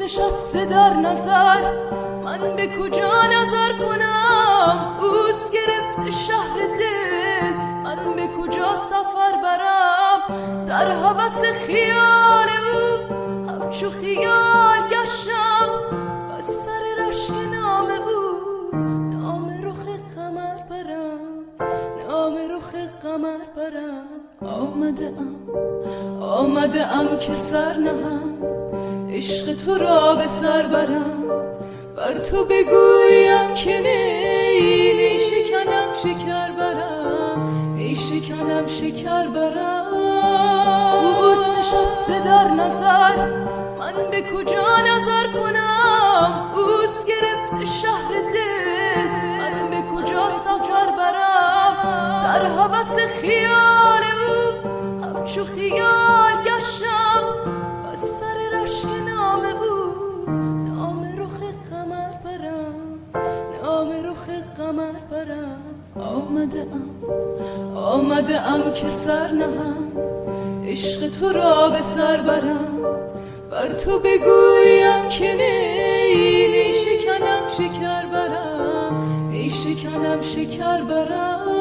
نشسته در نظر، من به کجا نظر کنم؟ اوست گرفته شهر دل، من به کجا سفر برم؟ در هوس خیال او همچو خیال گشتم، و سر رشک نام او نام رخ قمر برم، نام رخ قمر برم. آمده ام که سر نهم، عشق تو را به سر برم، بر تو بگویم که نی شکنم شکر برم، ای شکنم شکر برم. اوست نشسته در نظر، من به کجا نظر کنم؟ اوست گرفته شهر دل، من به کجا سفر برم؟ در هوس خیال او همچو خیال گشتم، و سر رشک نام او نام رخ قمر برم، نام رخ قمر برم. آمده ام که سر نهم، عشق تو را به سر برم، بر تو بگویم که نی شکنم شکر برم، ای شکنم شکر برم.